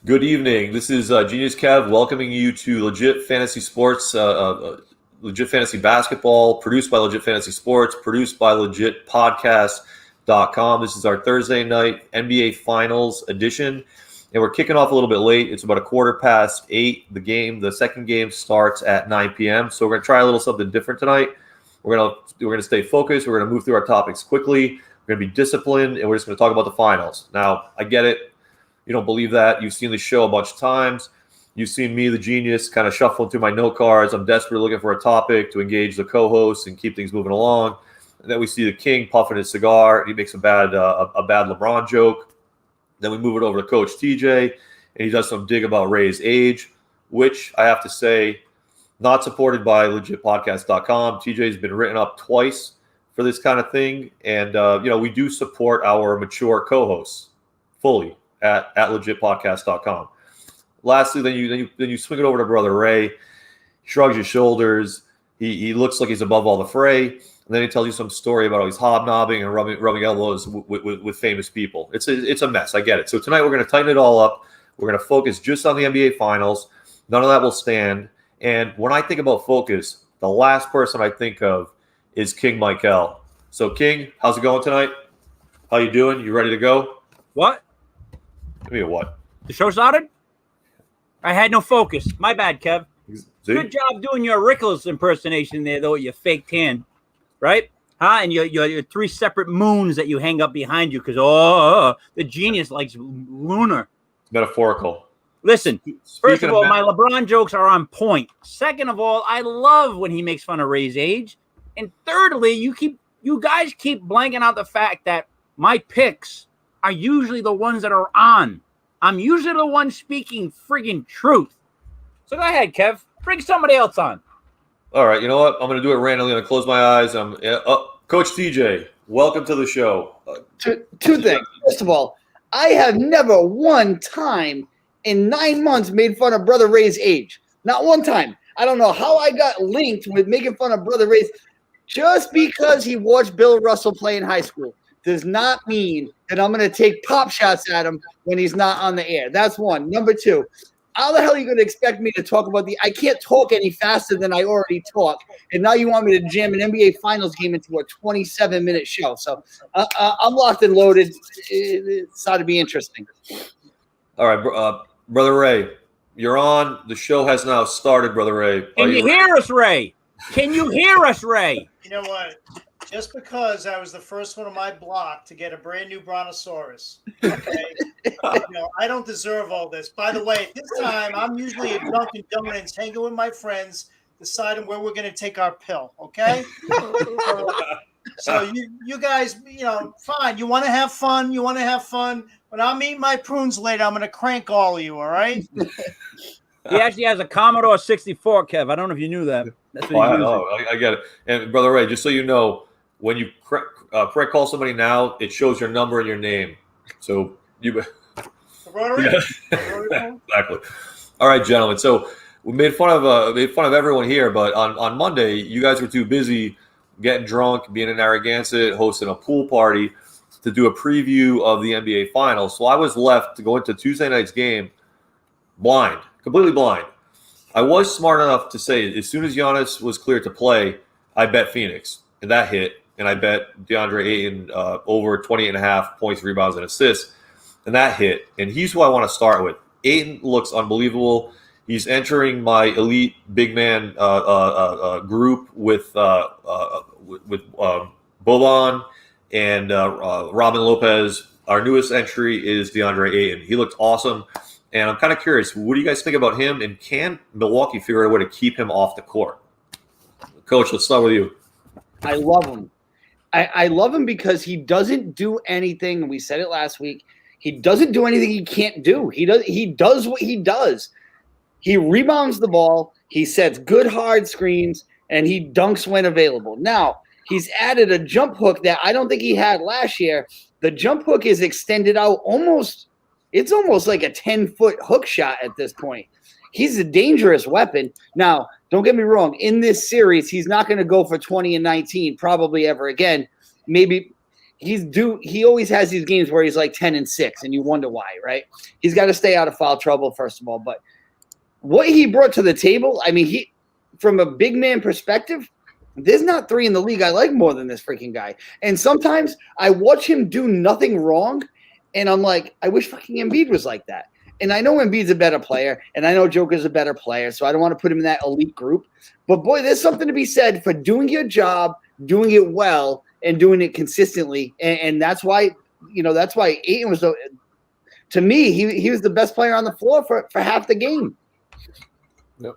Good evening. This is Genius Kev welcoming you to Legit Fantasy Sports, Legit Fantasy Basketball, produced by Legit Fantasy Sports, produced by LegitPodcast.com. This is our Thursday night NBA Finals edition, and we're kicking off a little bit late. It's about 8:15. The second game starts at 9 p.m. So we're going to try a little something different tonight. We're going to stay focused. We're going to move through our topics quickly. We're going to be disciplined, and we're just going to talk about the finals. Now, I get it. You don't believe that. You've seen the show a bunch of times. You've seen me, the genius, kind of shuffling through my note cards. I'm desperately looking for a topic to engage the co-hosts and keep things moving along. And then we see the king puffing his cigar. He makes a bad LeBron joke. Then we move it over to Coach TJ, and he does some dig about Ray's age, which I have to say, not supported by LegitPodcast.com. TJ's been written up twice for this kind of thing. And, we do support our mature co-hosts fully at legitpodcast.com. Lastly, then you swing it over to Brother Ray. He shrugs his shoulders. He looks like he's above all the fray. And then he tells you some story about how he's hobnobbing and rubbing elbows with famous people. It's a mess. I get it. So tonight we're going to tighten it all up. We're going to focus just on the NBA Finals. None of that will stand. And when I think about focus, the last person I think of is King Michael. So King, how's it going tonight? How you doing? You ready to go? What? Give me a what? The show started? I had no focus. My bad, Kev. See? Good job doing your Rickles impersonation there, though, with your fake tan. Right? Huh? And your three separate moons that you hang up behind you because, the genius likes lunar. It's metaphorical. Listen, first Speaking of all, of my LeBron jokes are on point. Second of all, I love when he makes fun of Ray's age. And thirdly, you guys keep blanking out the fact that my picks are usually the ones that are on. I'm usually the one speaking friggin' truth. So go ahead, Kev. Bring somebody else on. All right, you know what? I'm going to do it randomly. I'm going to close my eyes. Coach TJ, welcome to the show. Two things. First of all, I have never one time in 9 months made fun of Brother Ray's age. Not one time. I don't know how I got linked with making fun of Brother Ray's. Just because he watched Bill Russell play in high school does not mean that I'm going to take pop shots at him when he's not on the air. That's one. Number two, how the hell are you going to expect me to talk about I can't talk any faster than I already talk. And now you want me to jam an NBA Finals game into a 27-minute show. So I'm locked and loaded. It's ought to be interesting. All right, Brother Ray, you're on. The show has now started, Brother Ray. Can you hear us, Ray? Can you hear us, Ray? You know what? Just because I was the first one on my block to get a brand new Brontosaurus, okay? I don't deserve all this. By the way, at this time, I'm usually at Dunkin' Donuts hanging with my friends, deciding where we're going to take our pill, okay? So you guys, fine. You want to have fun? When I'm eating my prunes later, I'm going to crank all of you, all right? He actually has a Commodore 64, Kev. I don't know if you knew that. That's what I get it. And Brother Ray, just so you know, when you correct call somebody now, it shows your number and your name. So you. Rotary? Yeah. Exactly. All right, gentlemen. So we made fun of everyone here, but on Monday, you guys were too busy getting drunk, being in Narragansett, hosting a pool party to do a preview of the NBA Finals. So I was left to go into Tuesday night's game completely blind. I was smart enough to say as soon as Giannis was cleared to play, I bet Phoenix, and that hit. And I bet DeAndre Ayton over 28.5 points, rebounds, and assists, and that hit. And he's who I want to start with. Ayton looks unbelievable. He's entering my elite big man group with Boban and Robin Lopez. Our newest entry is DeAndre Ayton. He looked awesome. And I'm kind of curious, what do you guys think about him? And can Milwaukee figure out a way to keep him off the court? Coach, let's start with you. I love him. I love him because he doesn't do anything. We said it last week. He doesn't do anything he can't do. He does what he does. He rebounds the ball. He sets good hard screens, and he dunks when available. Now, he's added a jump hook that I don't think he had last year. The jump hook is extended out almost – it's almost like a 10-foot hook shot at this point. He's a dangerous weapon. Now, don't get me wrong. In this series, he's not going to go for 20 and 19 probably ever again. Maybe He always has these games where he's like 10-6, and you wonder why, right? He's got to stay out of foul trouble, first of all. But what he brought to the table, I mean, from a big man perspective, there's not 3 in the league I like more than this freaking guy. And sometimes I watch him do nothing wrong, and I'm like, I wish fucking Embiid was like that. And I know Embiid's a better player, and I know Joker's a better player, so I don't want to put him in that elite group. But, boy, there's something to be said for doing your job, doing it well, and doing it consistently. And that's why, that's why Ayton was to me, he was the best player on the floor for half the game. Yep.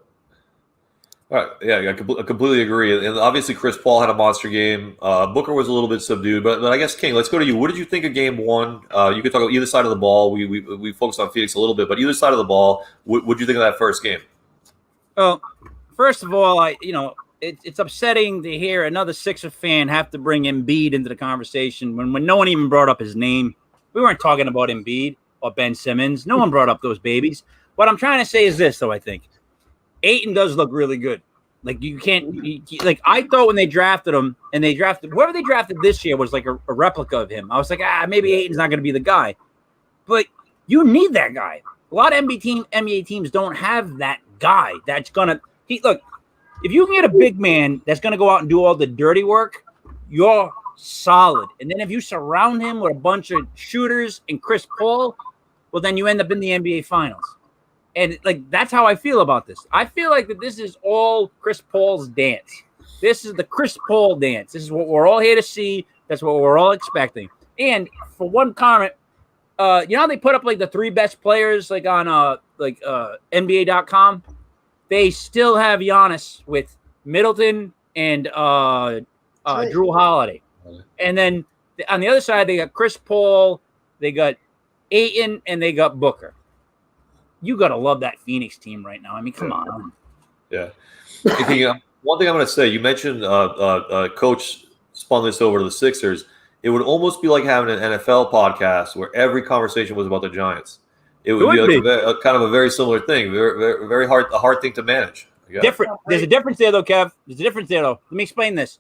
All right. Yeah, I completely agree. And obviously, Chris Paul had a monster game. Booker was a little bit subdued, but I guess King, let's go to you. What did you think of Game 1? You could talk about either side of the ball. We focused on Phoenix a little bit, but either side of the ball, what did you think of that first game? Well, first of all, it's upsetting to hear another Sixer fan have to bring Embiid into the conversation when no one even brought up his name. We weren't talking about Embiid or Ben Simmons. No one brought up those babies. What I'm trying to say is this, though. I think Ayton does look really good. Like I thought when they drafted him, and they drafted whoever they drafted this year was like a replica of him. I was like, maybe Ayton's not going to be the guy, but you need that guy. A lot of NBA teams don't have that guy that's gonna. Look, if you can get a big man that's gonna go out and do all the dirty work, you're solid. And then if you surround him with a bunch of shooters and Chris Paul, well, then you end up in the NBA Finals. And that's how I feel about this. I feel like that this is all Chris Paul's dance. This is the Chris Paul dance. This is what we're all here to see. That's what we're all expecting. And for one comment, you know how they put up the 3 best players on NBA.com? They still have Giannis with Middleton and Drew Holiday. And then on the other side, they got Chris Paul, they got Ayton, and they got Booker. You got to love that Phoenix team right now. I mean, come on. Yeah. One thing I'm going to say, you mentioned Coach spun this over to the Sixers. It would almost be like having an NFL podcast where every conversation was about the Giants. It would be kind of a very similar thing, very hard, a hard thing to manage. Different. There's a difference there, though, Kev. There's a difference there, though. Let me explain this.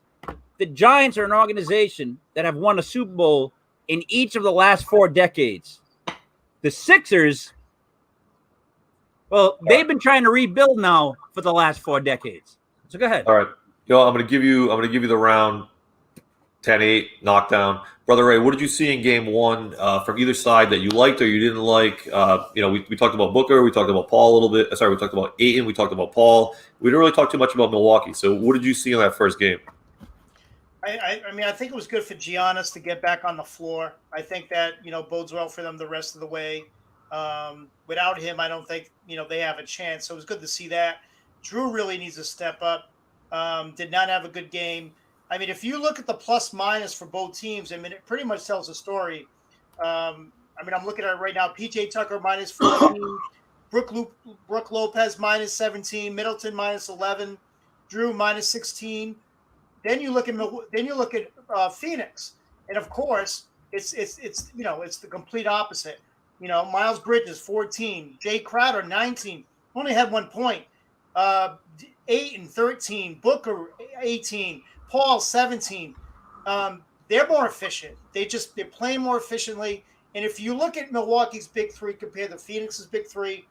The Giants are an organization that have won a Super Bowl in each of the last 4 decades. The Sixers, well, they've been trying to rebuild now for the last 4 decades. So go ahead. All right. I'm going to give you the round 10-8 knockdown. Brother Ray, what did you see in Game 1 from either side that you liked or you didn't like? We talked about Booker. We talked about Paul a little bit. Sorry, we talked about Ayton. We talked about Paul. We didn't really talk too much about Milwaukee. So what did you see in that first game? I mean, I think it was good for Giannis to get back on the floor. I think that, bodes well for them the rest of the way. Without him, I don't think, they have a chance. So it was good to see that. Drew really needs to step up. Did not have a good game. I mean, if you look at the plus minus for both teams, I mean, it pretty much tells a story. I'm looking at it right now. PJ Tucker minus 14, Brook Lopez minus 17, Middleton minus 11, Drew minus 16. Then you look at Phoenix, and of course, it's the complete opposite. Miles Bridges 14, Jay Crowder 19, only had 1 point. 8 and 13, Booker 18, Paul 17. They're more efficient. They're playing more efficiently. And if you look at Milwaukee's big 3 compared to Phoenix's big 3,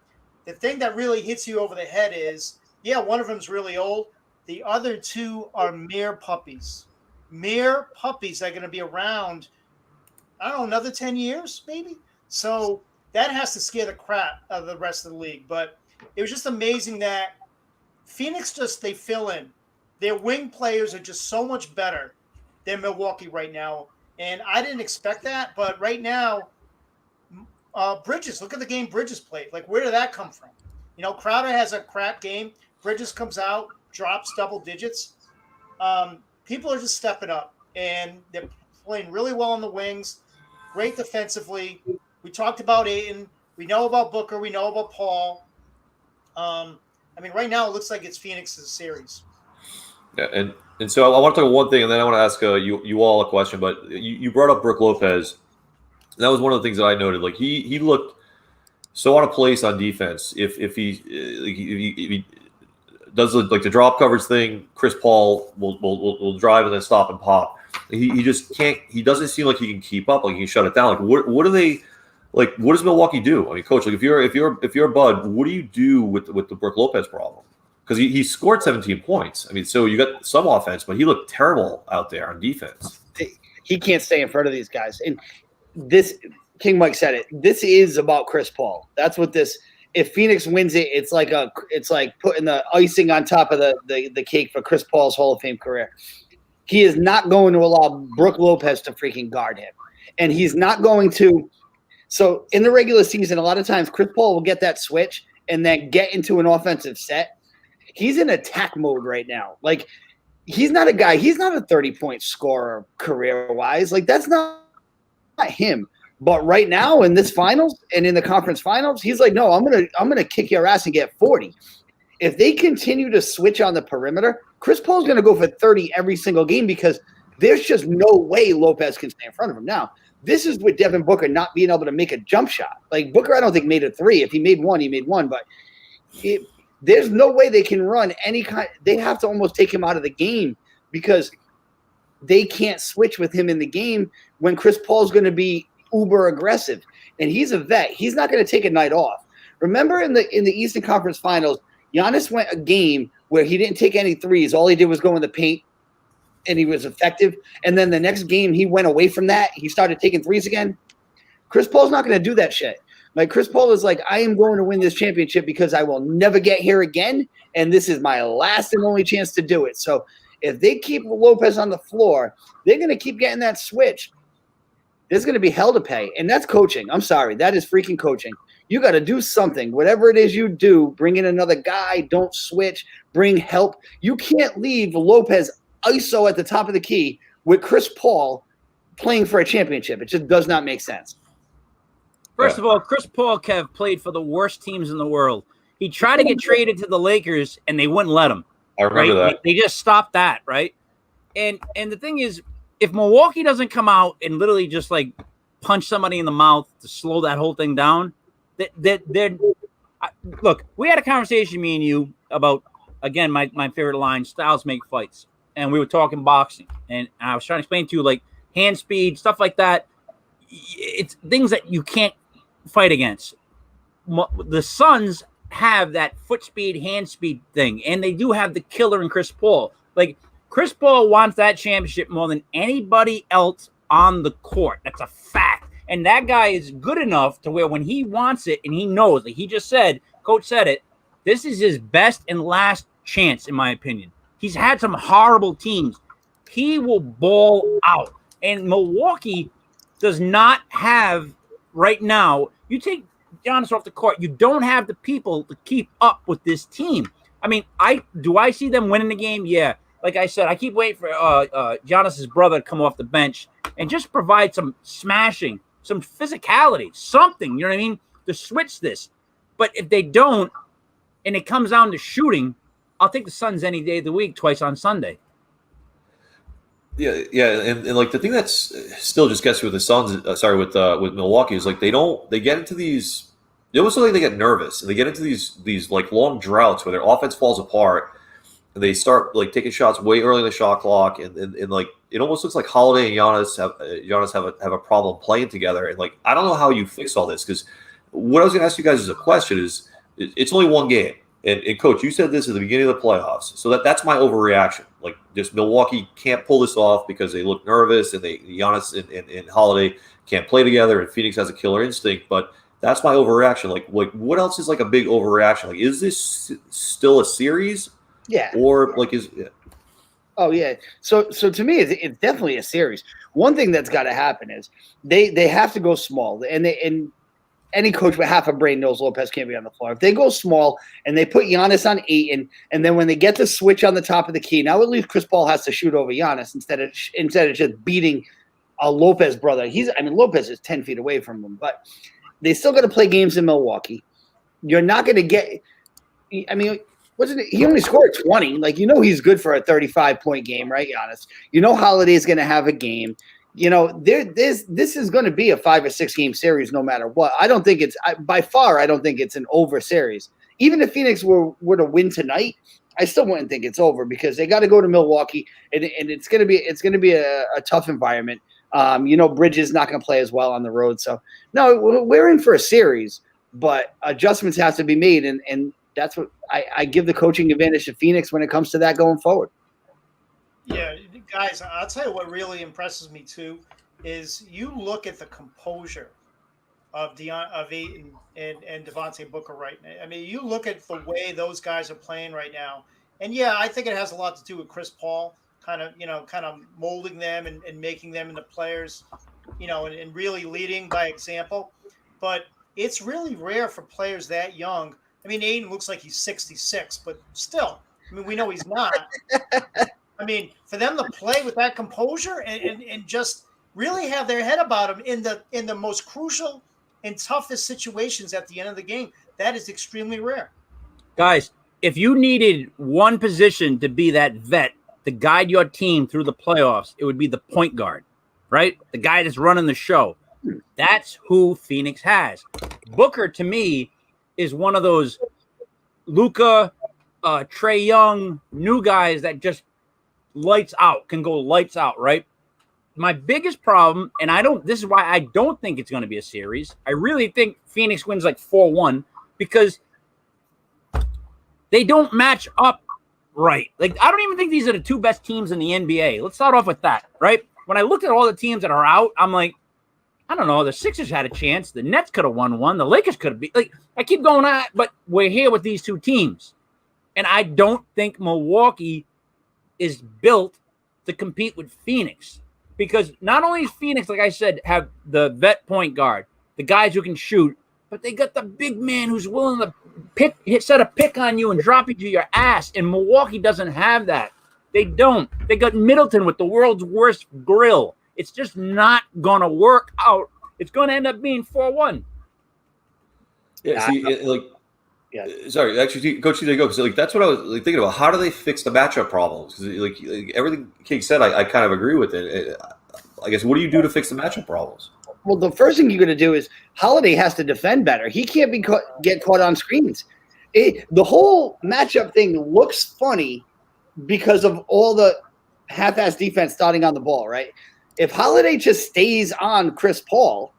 the thing that really hits you over the head is, one of them's really old. The other 2 are mere puppies. Mere puppies that are going to be around, I don't know, another 10 years maybe. So that has to scare the crap out of the rest of the league. But it was just amazing that Phoenix they fill in. Their wing players are just so much better than Milwaukee right now. And I didn't expect that. But right now, Bridges, look at the game Bridges played. Where did that come from? Crowder has a crap game. Bridges comes out, drops double digits. People are just stepping up. And they're playing really well on the wings. Great defensively. We talked about Ayton. We know about Booker. We know about Paul. Right now it looks like it's Phoenix's series. Yeah, and so I want to talk about one thing, and then I want to ask you all a question. But you brought up Brook Lopez. And that was one of the things that I noted. He looked so out of place on defense. If he does the drop coverage thing, Chris Paul will drive and then stop and pop. he just can't. He doesn't seem like he can keep up. Like he can shut it down. Like what do they? Like what does Milwaukee do? I mean, coach, like if you're Bud, what do you do with the Brook Lopez problem? Because he scored 17 points. I mean, so you got some offense, but he looked terrible out there on defense. He can't stay in front of these guys. And this, King Mike said it, this is about Chris Paul. That's what this – if Phoenix wins it, it's like putting the icing on top of the cake for Chris Paul's Hall of Fame career. He is not going to allow Brook Lopez to freaking guard him. And he's not going to – so in the regular season, a lot of times Chris Paul will get that switch and then get into an offensive set. He's in attack mode right now. Like, he's not a 30-point scorer career-wise. Like, that's not him. But right now in this finals and in the conference finals, he's like, no, I'm gonna kick your ass and get 40. If they continue to switch on the perimeter, Chris Paul's gonna go for 30 every single game because there's just no way Lopez can stay in front of him. Now, this is with Devin Booker not being able to make a jump shot. Like, Booker, I don't think made a three. If he made one, he made one. But there's no way they can run any kind. They have to almost take him out of the game because they can't switch with him in the game when Chris Paul's going to be uber aggressive. And he's a vet. He's not going to take a night off. Remember in the Eastern Conference Finals, Giannis went a game where he didn't take any threes. All he did was go in the paint, and he was effective. And then the next game, he went away from that. He started taking threes again. Chris Paul's not going to do that shit. Like, Chris Paul is like, I am going to win this championship because I will never get here again, and this is my last and only chance to do it. So if they keep Lopez on the floor, they're going to keep getting that switch. There's going to be hell to pay, and that's coaching. I'm sorry. That is freaking coaching. You got to do something. Whatever it is you do, bring in another guy. Don't switch. Bring help. You can't leave Lopez ISO at the top of the key with Chris Paul playing for a championship. It just does not make sense. First of all, Chris Paul, Kev, played for the worst teams in the world. He tried to get traded to the Lakers, and they wouldn't let him. I remember right? that. They just stopped that, right? And the thing is, if Milwaukee doesn't come out and literally just like punch somebody in the mouth to slow that whole thing down, look, we had a conversation, me and you, about, again, my favorite line, styles make fights. And we were talking boxing. And I was trying to explain to you, like, hand speed, stuff like that. It's things that you can't fight against. The Suns have that foot speed, hand speed thing, and they do have the killer in Chris Paul. Like, Chris Paul wants that championship more than anybody else on the court. That's a fact. And that guy is good enough to where when he wants it and he knows, like he just said, coach said it, this is his best and last chance, in my opinion. He's had some horrible teams. He will ball out. And Milwaukee does not have right now, you take Giannis off the court, you don't have the people to keep up with this team. I mean, I see them winning the game? Yeah. Like I said, I keep waiting for Giannis's brother to come off the bench and just provide some smashing, some physicality, something, you know what I mean, to switch this. But if they don't, and it comes down to shooting, I'll take the Suns any day of the week, twice on Sunday. Yeah, and like the thing that's still just gets me with the Suns, with Milwaukee is like they get into these. It almost like they get nervous and they get into these like long droughts where their offense falls apart and they start like taking shots way early in the shot clock and like it almost looks like Holiday and Giannis have a problem playing together, and like I don't know how you fix all this, because what I was going to ask you guys as a question is it's only one game. And Coach, you said this at the beginning of the playoffs, so that's my overreaction. Like, just Milwaukee can't pull this off because they look nervous, and Giannis and Holiday can't play together, and Phoenix has a killer instinct. But that's my overreaction. Like what else is like a big overreaction? Like, is this still a series? Yeah. Or like is? Yeah. Oh yeah. So to me, it's definitely a series. One thing that's got to happen is they have to go small, and any coach with half a brain knows Lopez can't be on the floor. If they go small and they put Giannis on 8, and then when they get the switch on the top of the key, now at least Chris Paul has to shoot over Giannis instead of just beating a Lopez brother. Lopez is 10 feet away from him, but they still got to play games in Milwaukee. You're not going to get – he only scored 20. Like, he's good for a 35-point game, right, Giannis? Holiday's going to have a game. This is going to be a 5 or 6 game series no matter what. I don't think it's an over series. even if Phoenix were to win tonight, I still wouldn't think it's over because they got to go to Milwaukee, and it's gonna be a tough environment. Bridges not gonna play as well on the road, so no, we're in for a series, but adjustments have to be made, and that's what I give the coaching advantage to Phoenix when it comes to that going forward. Yeah, guys, I'll tell you what really impresses me too is you look at the composure of Ayton and Devontae Booker right now. I mean, you look at the way those guys are playing right now, and yeah, I think it has a lot to do with Chris Paul kind of molding them and making them into players, and really leading by example. But it's really rare for players that young. I mean, Ayton looks like he's 66, but still, I mean, we know he's not. I mean, for them to play with that composure and just really have their head about them in the most crucial and toughest situations at the end of the game, that is extremely rare. Guys, if you needed one position to be that vet to guide your team through the playoffs, it would be the point guard, right? The guy that's running the show. That's who Phoenix has. Booker, to me, is one of those Luka, Trae Young, new guys that just can go lights out, right? My biggest problem, and this is why I don't think it's going to be a series. I really think Phoenix wins like 4-1 because they don't match up right. Like, I don't even think these are the two best teams in the NBA. Let's start off with that, right? When I looked at all the teams that are out, I'm like, I don't know. The Sixers had a chance. The Nets could have won one. The Lakers could have beat. Like, I keep going on, but we're here with these two teams. And I don't think Milwaukee is built to compete with Phoenix. Because not only is Phoenix, like I said, have the vet point guard, the guys who can shoot, but they got the big man who's willing to set a pick on you and drop you to your ass. And Milwaukee doesn't have that. They don't. They got Middleton with the world's worst grill. It's just not going to work out. It's going to end up being 4-1. Yeah, sorry, actually, Coach, there you go. Because that's what I was thinking about. How do they fix the matchup problems? Because everything King said, I kind of agree with it. I guess, what do you do to fix the matchup problems? Well, the first thing you're going to do is Holiday has to defend better. He can't get caught on screens. The whole matchup thing looks funny because of all the half-ass defense starting on the ball, right? If Holiday just stays on Chris Paul,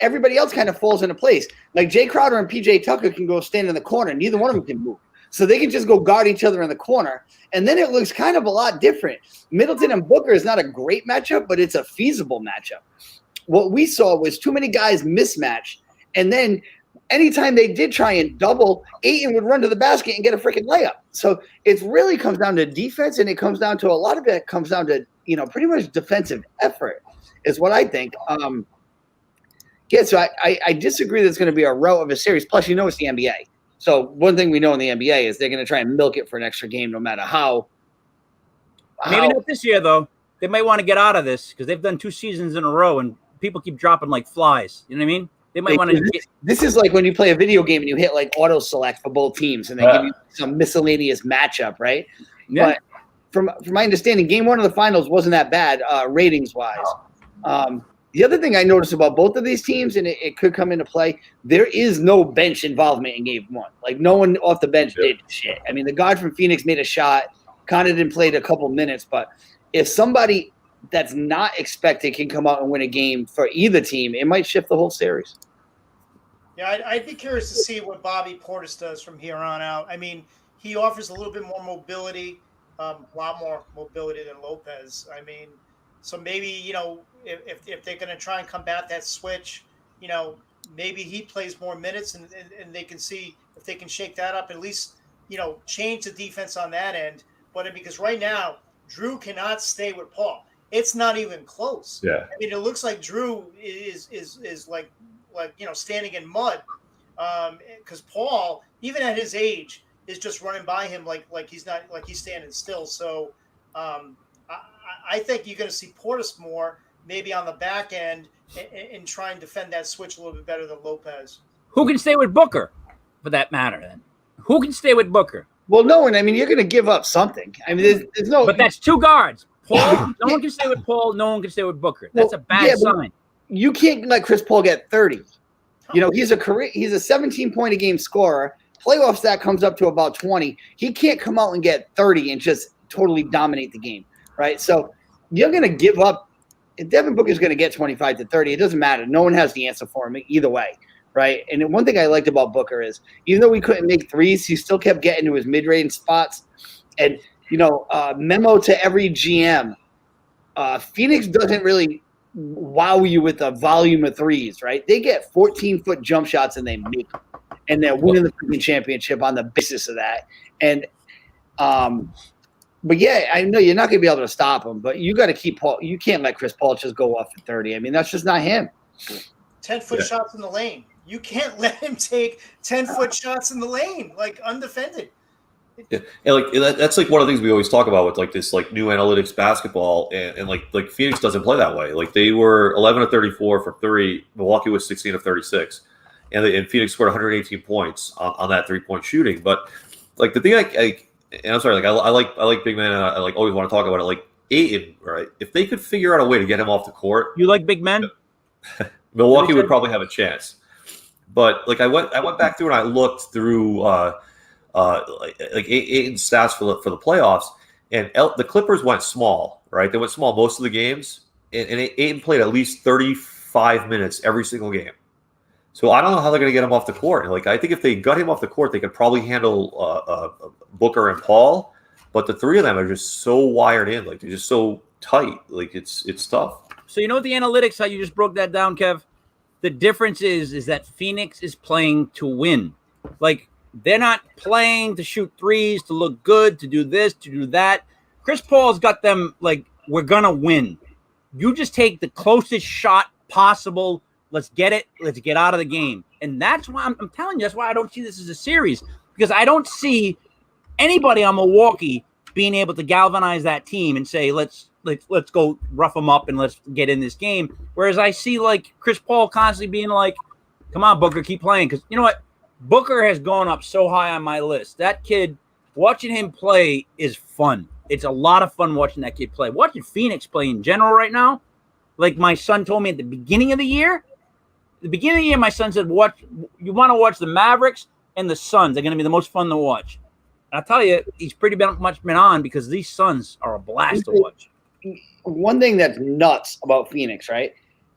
everybody else kind of falls into place. Like Jay Crowder and PJ Tucker can go stand in the corner. Neither one of them can move. So they can just go guard each other in the corner. And then it looks kind of a lot different. Middleton and Booker is not a great matchup, but it's a feasible matchup. What we saw was too many guys mismatch. And then anytime they did try and double, Ayton would run to the basket and get a freaking layup. So it really comes down to defense, and it comes down to a lot of it comes down to, pretty much defensive effort is what I think. So I disagree that it's going to be a rout of a series. Plus, it's the NBA. So one thing we know in the NBA is they're going to try and milk it for an extra game no matter how. Maybe not this year, though. They might want to get out of this because they've done 2 seasons in a row, and people keep dropping like flies. You know what I mean? They might want to. This is like when you play a video game and you hit like auto select for both teams, and they give you some miscellaneous matchup, right? Yeah. But from my understanding, game 1 of the finals wasn't that bad ratings wise. The other thing I noticed about both of these teams, and it could come into play, there is no bench involvement in game 1. Like, no one off the bench did shit. I mean, the guard from Phoenix made a shot. Connaughton played a couple minutes, but if somebody that's not expected can come out and win a game for either team, it might shift the whole series. Yeah, I'd be curious to see what Bobby Portis does from here on out. I mean, he offers a little bit more mobility, a lot more mobility than Lopez. I mean, so maybe, if they're going to try and combat that switch, maybe he plays more minutes and they can see if they can shake that up, at least, change the defense on that end. But because right now, Drew cannot stay with Paul. It's not even close. Yeah. I mean, it looks like Drew is like standing in mud, because Paul, even at his age, is just running by him like he's standing still. So I think you're going to see Portis more maybe on the back end and try and defend that switch a little bit better than Lopez. Who can stay with Booker, for that matter? Then who can stay with Booker? Well, no one. I mean, you're going to give up something. I mean, there's no. But that's 2 guards. Paul. No one can stay with Paul. No one can stay with Booker. That's a bad sign. You can't let Chris Paul get 30. He's a 17 point a game scorer. Playoff stat comes up to about 20. He can't come out and get 30 and just totally dominate the game, right? So you're going to give up. If Devin Booker's going to get 25 to 30, it doesn't matter. No one has the answer for him either way, right? And one thing I liked about Booker is even though he couldn't make threes, he still kept getting to his mid-range spots. And, memo to every GM, Phoenix doesn't really wow you with the volume of threes, right? They get 14-foot jump shots and they make them. And they're winning the freaking championship on the basis of that. And, but yeah, I know you're not going to be able to stop him, but you got to keep Paul. You can't let Chris Paul just go off at 30. I mean, that's just not him. 10-foot shots in the lane. You can't let him take 10-foot shots in the lane, like undefended. Yeah, and that's like one of the things we always talk about with like this like new analytics basketball, and like Phoenix doesn't play that way. Like they were 11 of 34 for three. Milwaukee was 16 of 36. And Phoenix scored 118 points on that 3-point shooting. But like the thing, and I'm sorry, like I like big man, and I like always want to talk about it. Like Ayton, right? If they could figure out a way to get him off the court, You like big men? Milwaukee would probably have a chance. But like I went back through and I looked through like Ayton's stats for the playoffs, and the Clippers went small, right? They went small most of the games, and Ayton played at least 35 minutes every single game. So I don't know how they're going to get him off the court. Like I think if they got him off the court, they could probably handle Booker and Paul. But the three of them are just so wired in, like they're just so tight. Like it's tough. So you know what the analytics, how you just broke that down, Kev? The difference is that Phoenix is playing to win. Like they're not playing to shoot threes, to look good, to do this, to do that. Chris Paul's got them like, we're going to win. You just take the closest shot possible. Let's get it. Let's get out of the game. And that's why I'm telling you, that's why I don't see this as a series, because I don't see anybody on Milwaukee being able to galvanize that team and say, let's go rough them up and let's get in this game. Whereas I see like Chris Paul constantly being like, come on, Booker, keep playing. Because you know what? Booker has gone up so high on my list. That kid, watching him play is fun. It's a lot of fun watching that kid play. Watching Phoenix play in general right now, like my son told me at the beginning of the year, my son said, you want to watch the Mavericks and the Suns. They're going to be the most fun to watch. And I'll tell you, he's pretty much been on because these Suns are a blast to watch. One thing that's nuts about Phoenix, right?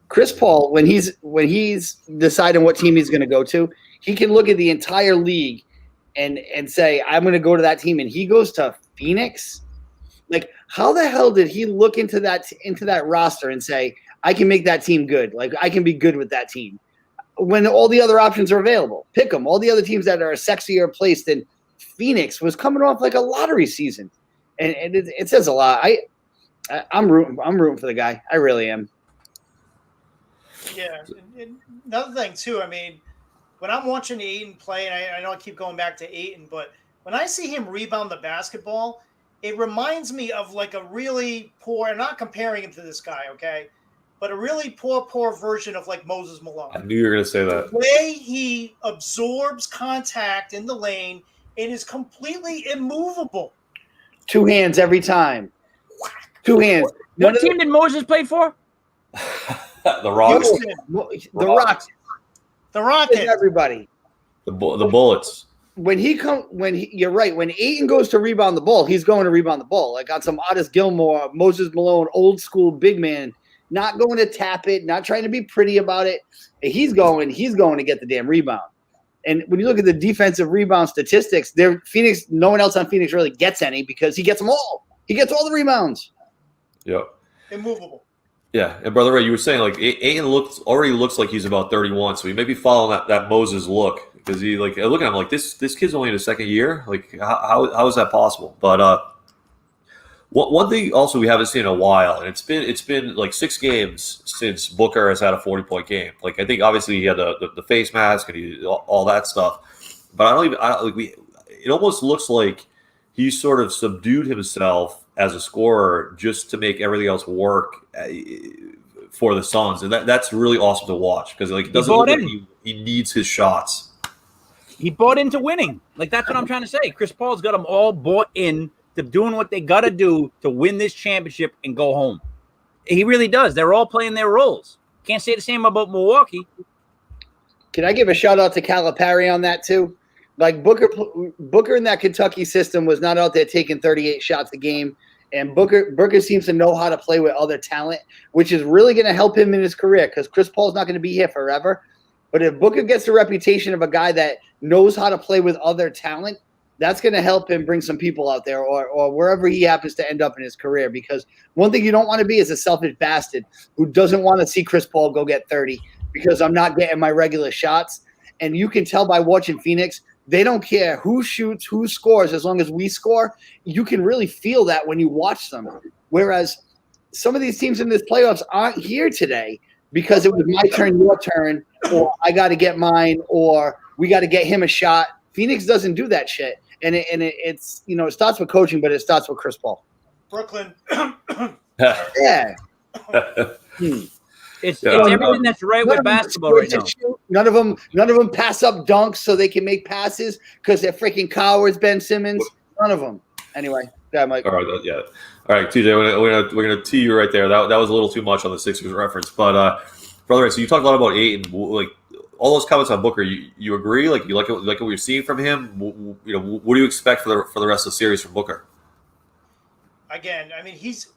Chris Paul, when he's deciding what team he's going to go to, he can look at the entire league and say, I'm going to go to that team. And he goes to Phoenix. Like, how the hell did he look into that roster and say, I can make that team good. Like, I can be good with that team. When all the other options are available, pick them. All the other teams that are a sexier place than Phoenix was coming off like a lottery season. And it says a lot. I'm rooting for the guy. I really am. Yeah. And another thing, too, I mean, when I'm watching Ayton play, and I know I keep going back to Ayton, but when I see him rebound the basketball, it reminds me of like a really poor, I'm not comparing him to this guy, okay? But a really poor version of like Moses Malone. I knew you were going to say that. The way he absorbs contact in the lane, it is completely immovable. 2 hands every time. 2 hands. What team did Moses play for? The Rockets. The Rockets. The Rockets. Everybody. The Bullets. You're right. When Ayton goes to rebound the ball, he's going to rebound the ball. Like on some Otis Gilmore, Moses Malone, old school big man, not going to tap it, not trying to be pretty about it. He's going to get the damn rebound. And when you look at the defensive rebound statistics, Phoenix, no one else on Phoenix really gets any because he gets them all. He gets all the rebounds. Yep. Immovable. Yeah, and Brother Ray, you were saying like Ayton already looks like he's about 31, so he may be following that Moses look because he like looking at him like this kid's only in his second year. Like how is that possible? But one thing also we haven't seen in a while, and it's been like 6 games since Booker has had a 40-point game. Like I think obviously he had the face mask and all that stuff, but it almost looks like he sort of subdued himself as a scorer just to make everything else work for the Suns, and that's really awesome to watch because like it doesn't look like he needs his shots. He bought into winning. Like that's what I'm trying to say. Chris Paul's got them all bought in to doing what they got to do to win this championship and go home. He really does. They're all playing their roles. Can't say the same about Milwaukee. Can I give a shout out to Calipari on that too? Like Booker in that Kentucky system was not out there taking 38 shots a game, and Booker seems to know how to play with other talent, which is really going to help him in his career because Chris Paul's not going to be here forever. But if Booker gets the reputation of a guy that knows how to play with other talent, that's going to help him bring some people out there or wherever he happens to end up in his career. Because one thing you don't want to be is a selfish bastard who doesn't want to see Chris Paul go get 30 because I'm not getting my regular shots. And you can tell by watching Phoenix, they don't care who shoots, who scores, as long as we score. You can really feel that when you watch them. Whereas some of these teams in this playoffs aren't here today because it was my turn, your turn, or I got to get mine, or we got to get him a shot. Phoenix doesn't do that shit. And it's, you know, it starts with coaching, but it starts with Chris Paul. Brooklyn. Yeah. It's everything that's right with basketball right now. None of them pass up dunks so they can make passes because they're freaking cowards. Ben Simmons, none of them. Anyway, yeah, Mike. All right, all right, TJ, we're gonna tee you right there. That was a little too much on the Sixers reference, but brother, so you talked a lot about Ayton, like all those comments on Booker. You agree? Like you like what you're seeing from him? You know, what do you expect for the rest of the series from Booker? Again, I mean, he's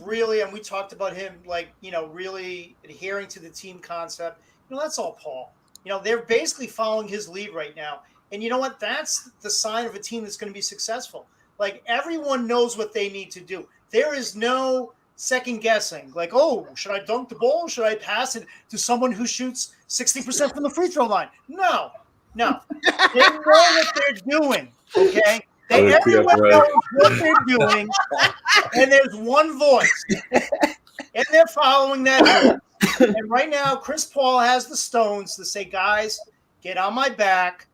really, and we talked about him, like, you know, really adhering to the team concept. You know, that's all Paul. You know, they're basically following his lead right now. And you know what? That's the sign of a team that's going to be successful. Like, everyone knows what they need to do. There is no second guessing. Like, oh, should I dunk the ball? Should I pass it to someone who shoots 60% from the free throw line? No. They know what they're doing, okay? Everyone knows what they're doing, and there's one voice, and they're following that voice. And right now, Chris Paul has the stones to say, guys, get on my back,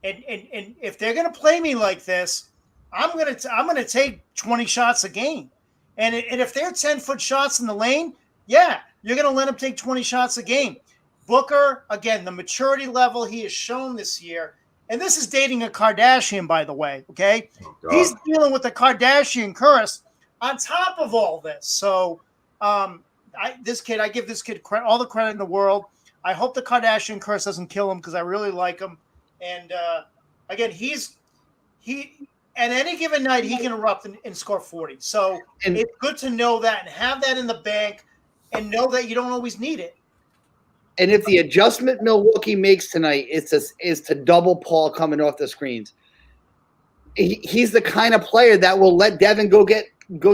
and if they're going to play me like this, I'm gonna take 20 shots a game, and if they're 10-foot shots in the lane, yeah, you're going to let him take 20 shots a game. Booker, again, the maturity level he has shown this year. And this is dating a Kardashian, by the way, okay? Oh, he's dealing with the Kardashian curse on top of all this. So I give this kid all the credit in the world. I hope the Kardashian curse doesn't kill him because I really like him. And, again, he at any given night, he can erupt and score 40. So it's good to know that and have that in the bank and know that you don't always need it. And if the adjustment Milwaukee makes tonight is to double Paul coming off the screens, he's the kind of player that will let Devin go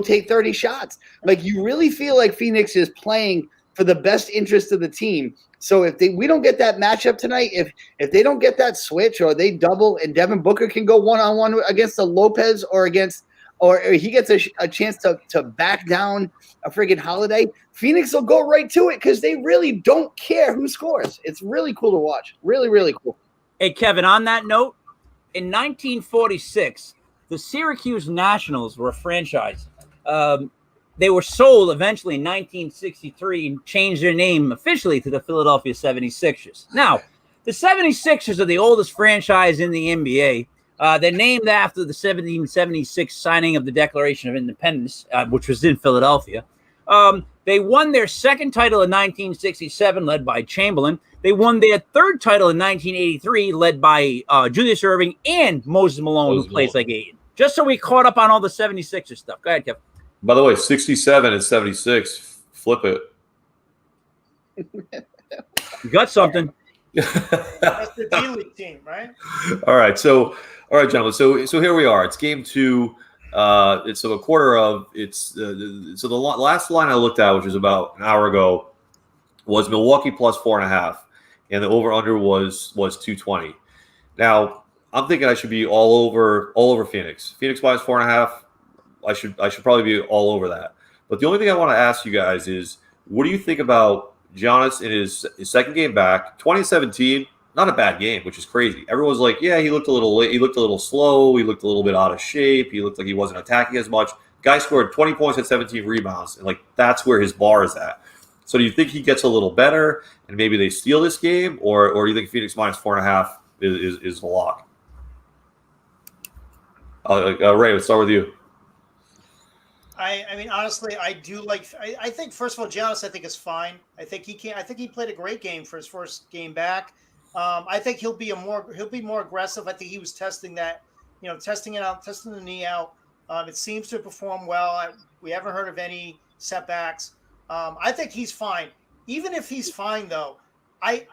take 30 shots. Like, you really feel like Phoenix is playing for the best interest of the team. So if we don't get that matchup tonight, if they don't get that switch or they double and Devin Booker can go one-on-one against a Lopez or he gets a chance to back down a friggin' Holiday, Phoenix will go right to it because they really don't care who scores. It's really cool to watch. Really, really cool. Hey, Kevin, on that note, in 1946, the Syracuse Nationals were a franchise. They were sold eventually in 1963 and changed their name officially to the Philadelphia 76ers. Now, the 76ers are the oldest franchise in the NBA. They're named after the 1776 signing of the Declaration of Independence, which was in Philadelphia. They won their second title in 1967, led by Chamberlain. They won their third title in 1983, led by Julius Erving and Moses Malone, who plays like Ayton. Just so we caught up on all the 76ers stuff. Go ahead, Kevin. By the way, 67 and 76, flip it. You got something. That's the D-League team, right? All right, gentlemen. So here we are. It's game 2. It's a quarter of. The last line I looked at, which was about an hour ago, was Milwaukee plus 4.5, and the over/under was 220. Now I'm thinking I should be all over Phoenix. Phoenix minus 4.5. I should probably be all over that. But the only thing I want to ask you guys is, what do you think about Giannis in his second game back? 2017, not a bad game, which is crazy. Everyone's like, yeah, he looked a little late. He looked a little slow. He looked a little bit out of shape. He looked like he wasn't attacking as much. Guy scored 20 points and 17 rebounds, and like that's where his bar is at. So do you think he gets a little better and maybe they steal this game, or do you think Phoenix minus 4.5 is the lock? Ray, let's start with you. I mean, honestly, I do like. I think first of all, Giannis, I think is fine. I think he played a great game for his first game back. I think he'll be more aggressive. I think he was testing that, testing it out, testing the knee out. It seems to perform well. We haven't heard of any setbacks. I think he's fine. Even if he's fine, though, I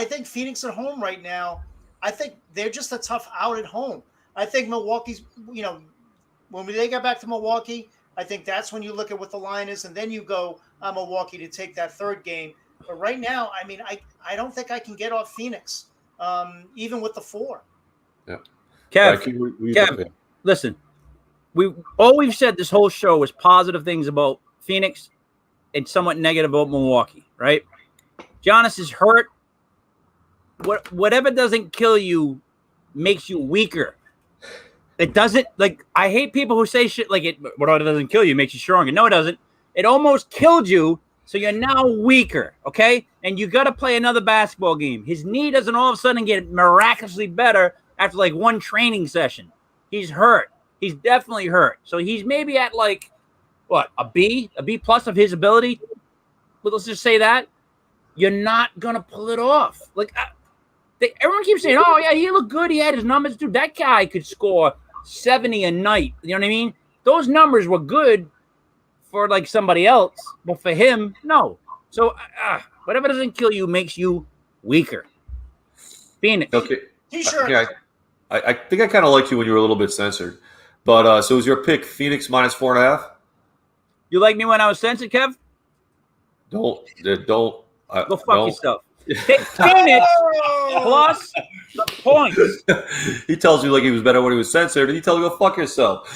think Phoenix at home right now, I think they're just a tough out at home. I think Milwaukee's, when they get back to Milwaukee, I think that's when you look at what the line is, and then you go Milwaukee to take that third game. But right now, I mean, I don't think I can get off Phoenix, even with the 4. Yeah. Kev, listen, we've said this whole show was positive things about Phoenix and somewhat negative about Milwaukee, right? Giannis is hurt. Whatever doesn't kill you makes you weaker. It doesn't, like, I hate people who say shit like whatever doesn't kill you makes you stronger. No, it doesn't. It almost killed you, so you're now weaker, okay? And you got to play another basketball game. His knee doesn't all of a sudden get miraculously better after like one training session. He's hurt. He's definitely hurt. So he's maybe at like, what, a B plus of his ability? But let's just say that. You're not going to pull it off. Like, everyone keeps saying, oh, yeah, he looked good. He had his numbers. Dude, that guy could score 70 a night. You know what I mean? Those numbers were good for like somebody else, but for him, no. So whatever doesn't kill you makes you weaker. Phoenix. Okay. T-shirt. Yeah, I think I kind of liked you when you were a little bit censored. But so was your pick Phoenix -4.5? You like me when I was censored, Kev? Don't. Go fuck don't. yourself. Pick Phoenix plus the points. He tells you like he was better when he was censored, and you tell him to go fuck yourself.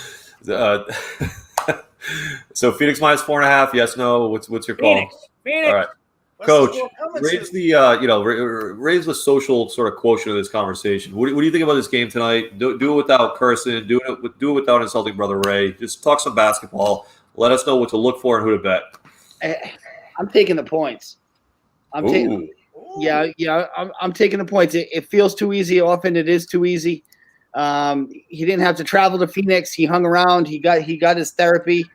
So Phoenix -4.5. Yes, no. What's your call? Phoenix. All right, Coach. Raise the raise the social sort of quotient of this conversation. What do you think about this game tonight? Do it without cursing. Do it without insulting Brother Ray. Just talk some basketball. Let us know what to look for and who to bet. I'm taking the points. I'm taking the points. It feels too easy. Often it is too easy. He didn't have to travel to Phoenix. He hung around. He got his therapy.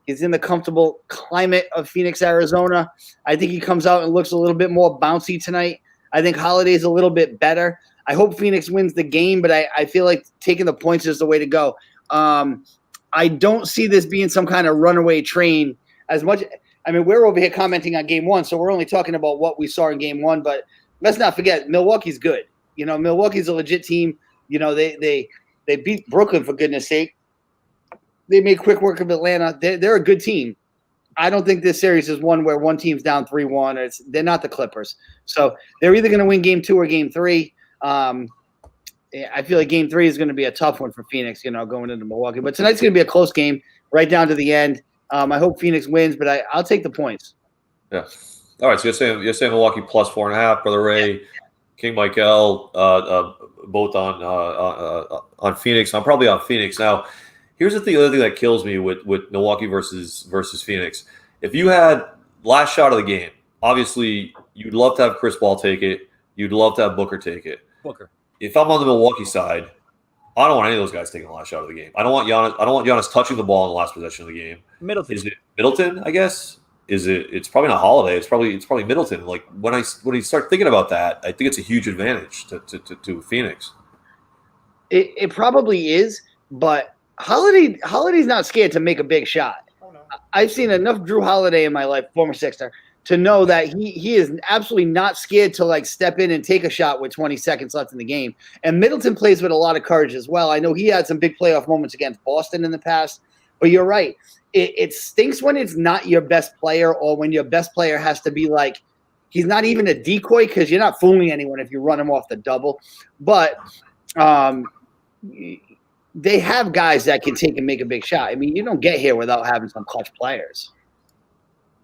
He's in the comfortable climate of Phoenix, Arizona. I think he comes out and looks a little bit more bouncy tonight. I think Holiday's a little bit better. I hope Phoenix wins the game, but I feel like taking the points is the way to go. I don't see this being some kind of runaway train as much. I mean, we're over here commenting on game 1, so we're only talking about what we saw in game 1, but let's not forget Milwaukee's good. Milwaukee's a legit team. They beat Brooklyn, for goodness sake. They made quick work of Atlanta. They're a good team. I don't think this series is one where one team's down 3-1. They're not the Clippers. So they're either going to win game 2 or game 3. I feel like game 3 is going to be a tough one for Phoenix, going into Milwaukee. But tonight's going to be a close game right down to the end. I hope Phoenix wins, but I'll take the points. Yeah. All right. So you're saying Milwaukee +4.5. Brother Ray, King Michael, both on Phoenix. I'm probably on Phoenix now. Here's the other thing that kills me with Milwaukee versus Phoenix. If you had last shot of the game, obviously you'd love to have Chris Paul take it. You'd love to have Booker take it. If I'm on the Milwaukee side, I don't want any of those guys taking the last shot of the game. I don't want Giannis touching the ball in the last possession of the game. Middleton. Is it Middleton? I guess. It's probably not Holiday. It's probably Middleton. Like when you start thinking about that, I think it's a huge advantage to Phoenix. It probably is, but Holiday's not scared to make a big shot. Oh, no. I've seen enough Drew Holiday in my life, former Sixer, to know that he is absolutely not scared to like step in and take a shot with 20 seconds left in the game. And Middleton plays with a lot of courage as well. I know he had some big playoff moments against Boston in the past, but you're right. It stinks when it's not your best player, or when your best player has to be like, he's not even a decoy, because you're not fooling anyone if you run him off the double. But they have guys that can take and make a big shot. I mean, you don't get here without having some clutch players.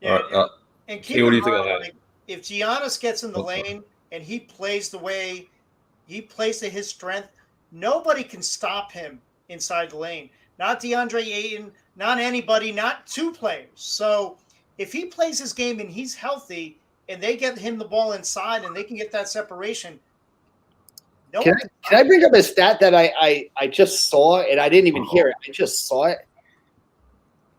Yeah, and keep what do in you think of mind, that? if Giannis gets in the lane and he plays the way he plays to his strength, nobody can stop him inside the lane. Not DeAndre Ayton, not anybody, not two players. So if he plays his game and he's healthy and they get him the ball inside and they can get that separation. Can I bring up a stat that I just saw, and I didn't even hear it. I just saw it.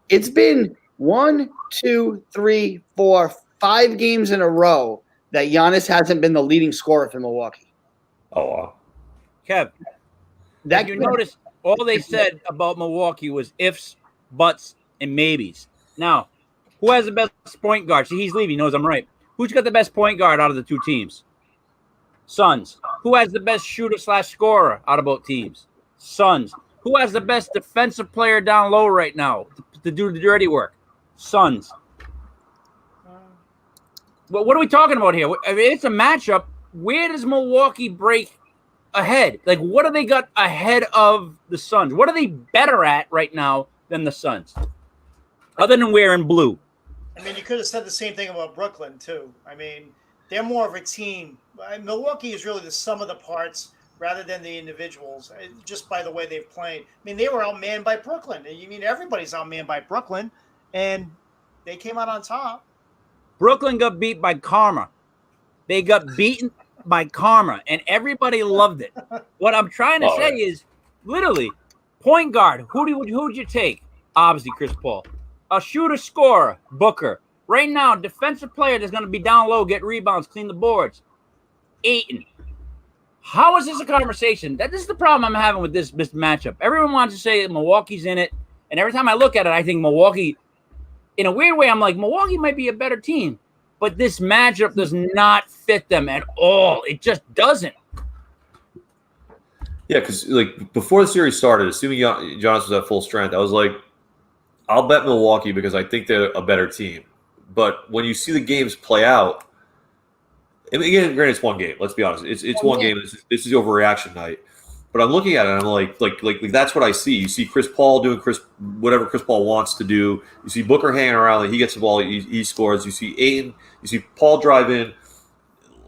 It's been 1, 2, 3, 4, 5 games in a row that Giannis hasn't been the leading scorer for Milwaukee. Oh wow. Kev, That you notice all they said about Milwaukee was ifs, buts, and maybes. Now, who has the best point guard? See, he's leaving. He knows I'm right. Who's got the best point guard out of the two teams? Suns. Who has the best shooter/scorer out of both teams? Suns. Who has the best defensive player down low right now to do the dirty work? Suns. Well, what are we talking about here? I mean, it's a matchup. Where does Milwaukee break ahead? Like, what do they got ahead of the Suns? What are they better at right now than the Suns? Other than wearing blue. I mean, you could have said the same thing about Brooklyn, too. I mean, they're more of a team. Milwaukee is really the sum of the parts rather than the individuals, just by the way they've played. I mean, they were outmanned by Brooklyn. You mean everybody's outmanned by Brooklyn, and they came out on top. Brooklyn got beat by karma. They got beaten by karma, and everybody loved it. What I'm trying to say is, literally, point guard. Who'd you take? Obviously, Chris Paul. A shooter, scorer, Booker. Right now, defensive player that's going to be down low, get rebounds, clean the boards. Ayton. How is this a conversation? This is the problem I'm having with this matchup. Everyone wants to say Milwaukee's in it, and every time I look at it, I think Milwaukee. In a weird way, I'm like, Milwaukee might be a better team, but this matchup does not fit them at all. It just doesn't. Yeah, because like before the series started, assuming Giannis was at full strength, I was like, I'll bet Milwaukee because I think they're a better team. But when you see the games play out, and again, granted, it's one game. Let's be honest, it's one game. This is overreaction night. But I'm looking at it, and I'm like that's what I see. You see Chris Paul doing whatever Chris Paul wants to do. You see Booker hanging around, like he gets the ball, he scores. You see Ayton, you see Paul drive in,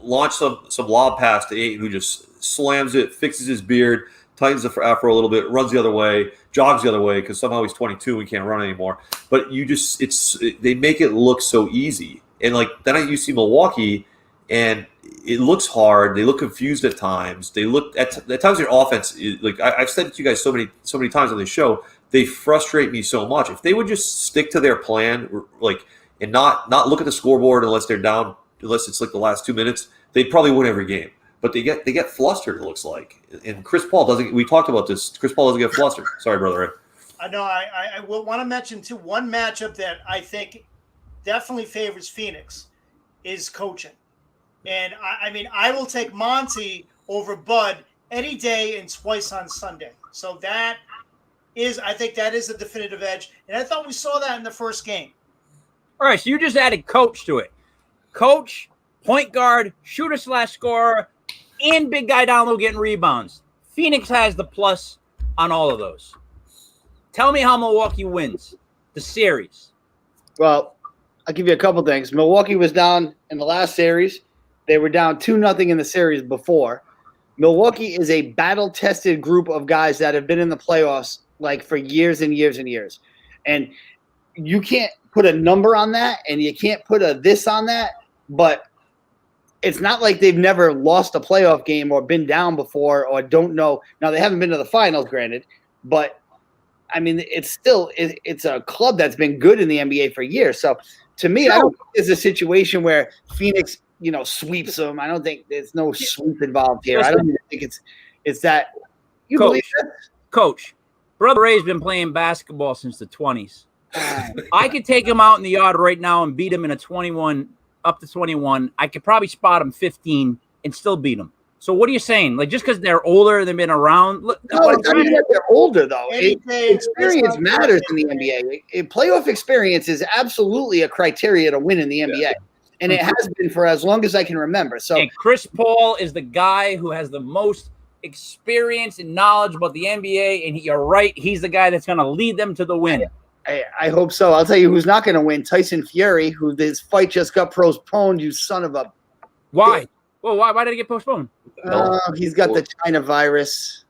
launch some lob pass to Ayton, who just slams it, fixes his beard, tightens the afro a little bit, runs the other way, jogs the other way because somehow he's 22 and can't run anymore. But they make it look so easy, and like then you see Milwaukee, and it looks hard. They look confused at times. They look at times their offense is, like I've said it to you guys so many times on this show. They frustrate me so much. If they would just stick to their plan, like and not look at the scoreboard unless they're down, unless it's like the last 2 minutes, they'd probably win every game. But they get flustered. It looks like, and Chris Paul doesn't. We talked about this. Chris Paul doesn't get flustered. Sorry, brother. I know. I will want to mention too one matchup that I think definitely favors Phoenix is coaching. And I mean, I will take Monty over Bud any day and twice on Sunday. So I think that is a definitive edge. And I thought we saw that in the first game. All right, so you just added coach to it. Coach, point guard, shooter/scorer, and big guy down low getting rebounds. Phoenix has the plus on all of those. Tell me how Milwaukee wins the series. Well, I'll give you a couple things. Milwaukee was down in the last series. They were down 2-0 in the series before. Milwaukee is a battle-tested group of guys that have been in the playoffs like for years and years and years. And you can't put a number on that, and you can't put a this on that, but it's not like they've never lost a playoff game or been down before or don't know. Now, they haven't been to the finals, granted, but, I mean, it's a club that's been good in the NBA for years. So, to me, I don't think there's a situation where Phoenix – sweeps them. I don't think there's no sweep involved here. I don't even think it's that. You believe that? Coach, Brother Ray's been playing basketball since the 20s. I could take him out in the yard right now and beat him in a 21, up to 21. I could probably spot him 15 and still beat him. So what are you saying? Like just because they're older, they've been around. Look, no, it's not even that they're older though. Experience matters in the NBA. Playoff experience is absolutely a criteria to win in the NBA. And it has been for as long as I can remember. So, and Chris Paul is the guy who has the most experience and knowledge about the NBA. And you're right. He's the guy that's going to lead them to the win. I hope so. I'll tell you who's not going to win. Tyson Fury, who this fight just got postponed, you son of a... Why? Well, why did it get postponed? He's got the China virus.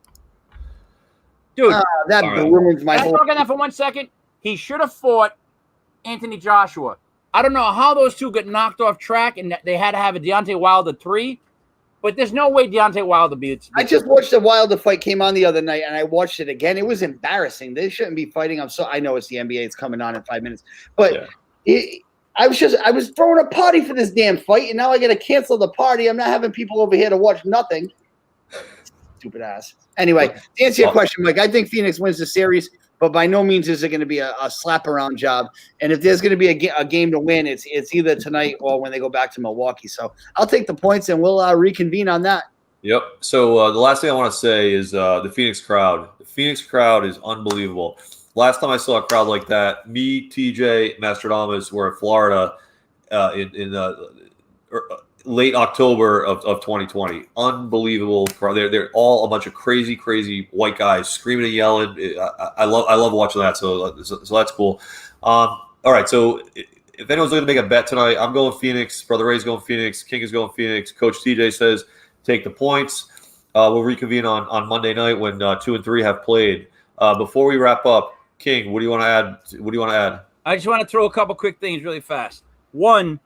Dude. That ruins my whole... Talk on that for 1 second. He should have fought Anthony Joshua. I don't know how those two got knocked off track and they had to have a Deontay Wilder 3, but there's no way Deontay Wilder beats. I just watched the Wilder fight came on the other night, and I watched it again. It was embarrassing. They shouldn't be fighting. I know it's the NBA. It's coming on in 5 minutes, but I was throwing a party for this damn fight, and now I got to cancel the party. I'm not having people over here to watch nothing. stupid ass. Anyway, to answer your question, Mike, I think Phoenix wins the series, but by no means is it going to be a slap around job. And if there's going to be a game to win, it's either tonight or when they go back to Milwaukee. So I'll take the points and we'll reconvene on that. Yep. So the last thing I want to say is the Phoenix crowd. The Phoenix crowd is unbelievable. Last time I saw a crowd like that, me, TJ, Mastradamus were in Florida in late October of 2020. Unbelievable crowd. They're all a bunch of crazy white guys screaming and yelling. I love watching that. So that's cool. All right. So if anyone's looking to make a bet tonight, I'm going Phoenix. Brother Ray's going Phoenix. King is going Phoenix. Coach TJ says take the points. We'll reconvene on Monday night when 2 and 3 have played. Before we wrap up, King, what do you want to add? I just want to throw a couple quick things really fast. One,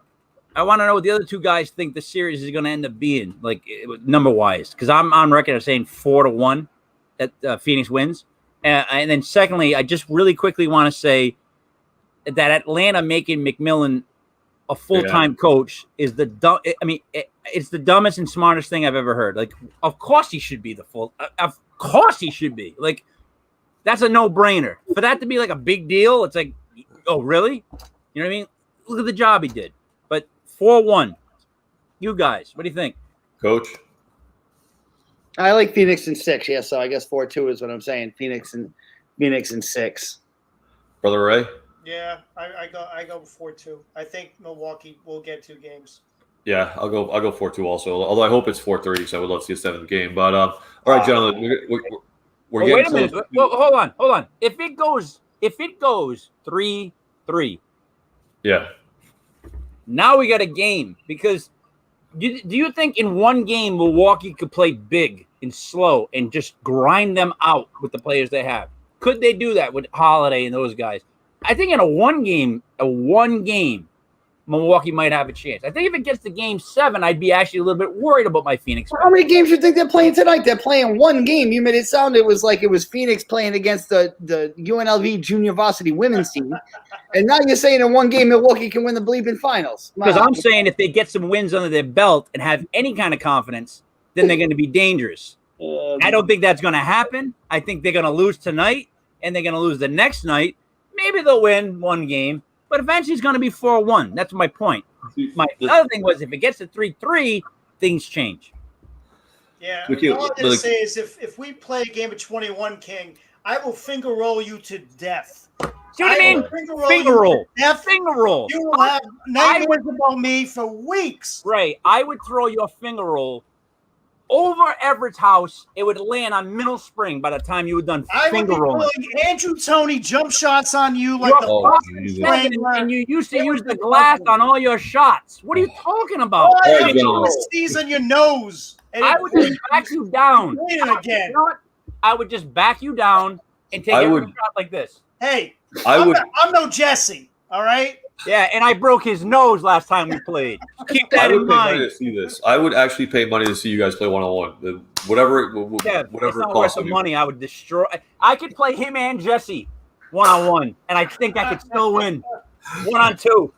I want to know what the other two guys think the series is going to end up being, like number-wise, because I'm on record of saying 4-1 that Phoenix wins. And then secondly, I just really quickly want to say that Atlanta making McMillan a full-time coach is it's the dumbest and smartest thing I've ever heard. Like, of course he should be of course he should be. Like, that's a no-brainer. For that to be like a big deal, it's like, oh, really? You know what I mean? Look at the job he did. But 4-1. You guys, what do you think? Coach? I like Phoenix in 6. Yeah, so I guess 4-2 is what I'm saying. Phoenix in 6. Brother Ray? Yeah, I go 4-2. I think Milwaukee will get 2 games. Yeah, I'll go 4-2 also. Although I hope it's 4-3, so I would love to see a 7th game. But all right, gentlemen, we're getting wait a minute. Well, hold on. If it goes 3-3, yeah. now we got a game because do you think in one game Milwaukee could play big and slow and just grind them out with the players they have? Could they do that with Holiday and those guys? I think in a one game, Milwaukee might have a chance. I think if it gets to game 7, I'd be actually a little bit worried about my Phoenix. How many games do you think they're playing tonight? They're playing one game. You made it sound it was like it was Phoenix playing against the UNLV junior varsity women's team. And now you're saying in one game Milwaukee can win the bleeping finals. Because I'm saying if they get some wins under their belt and have any kind of confidence, then they're going to be dangerous. I don't think that's going to happen. I think they're going to lose tonight and they're going to lose the next night. Maybe they'll win one game, but eventually it's going to be 4-1. That's my point. My other thing was if it gets to 3-3, things change. Yeah. All I'm going to say is if we play a game of 21, King, I will finger roll you to death. See what I mean? Finger roll. Finger roll. You will have nightmares about me for weeks. Right. I would throw your finger roll over Everett's house. It would land on Middle Spring by the time you were done finger rolling. I would be throwing Andrew Toney jump shots on you like and you used to use the glass on all your shots. What are you talking about? Sneeze on your nose. I would just back you down. Again. I would just back you down and take every shot like this. Hey, I'm no Jesse, all right? Yeah, and I broke his nose last time we played. Keep that in mind. I would pay money to see this. I would actually pay money to see you guys play one-on-one. Whatever it's not worth the money. I would destroy. I could play him and Jesse one-on-one, and I think I could still win 1-on-2.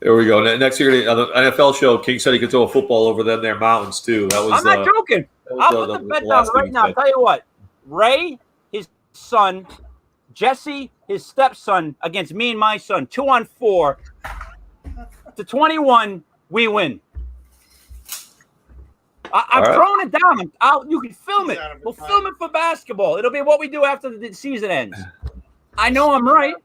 There we go. Next year on the NFL show, King said he could throw a football over them their mountains too. That was. I'm not joking. I'll put the bet down right now. I'll tell you what. Ray, his son, Jesse, his stepson, against me and my son, 2-on-4 to 21, we win. I'm throwing it down. You can film it. We'll film it for basketball. It'll be what we do after the season ends. I know I'm right.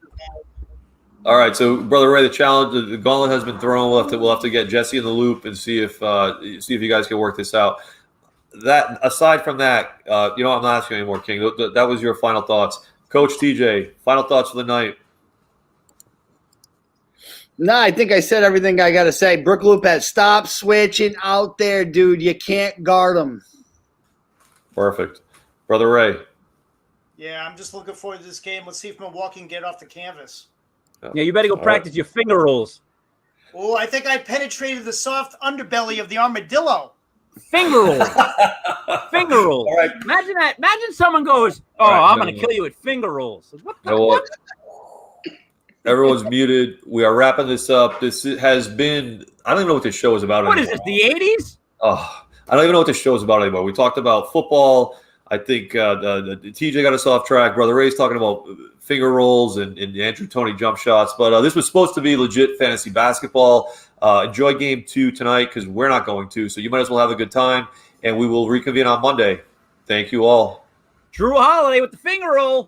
All right, so Brother Ray, the gauntlet has been thrown. We'll have to get Jesse in the loop and see if you guys can work this out. That aside from that, I'm not asking anymore, King. That was your final thoughts. Coach TJ, final thoughts for the night. No, I think I said everything I got to say. Brook Lopez, stop switching out there, dude. You can't guard him. Perfect. Brother Ray. Yeah, I'm just looking forward to this game. Let's see if Milwaukee can get off the canvas. Yeah, you better go practice your finger rolls. Oh, I think I penetrated the soft underbelly of the armadillo. Finger roll. Finger rolls. All right. Imagine that. Imagine someone goes, I'm going to kill you with finger rolls. What? Everyone's muted. We are wrapping this up. This has been, I don't even know what this show is about What anymore. is this, the 80s? Oh, I don't even know what this show is about anymore. We talked about football. I think the TJ got us off track. Brother Ray's talking about finger rolls and Andrew Toney jump shots. But this was supposed to be legit fantasy basketball. Enjoy game 2 tonight because we're not going to. So you might as well have a good time. And we will reconvene on Monday. Thank you all. Drew Holiday with the finger roll.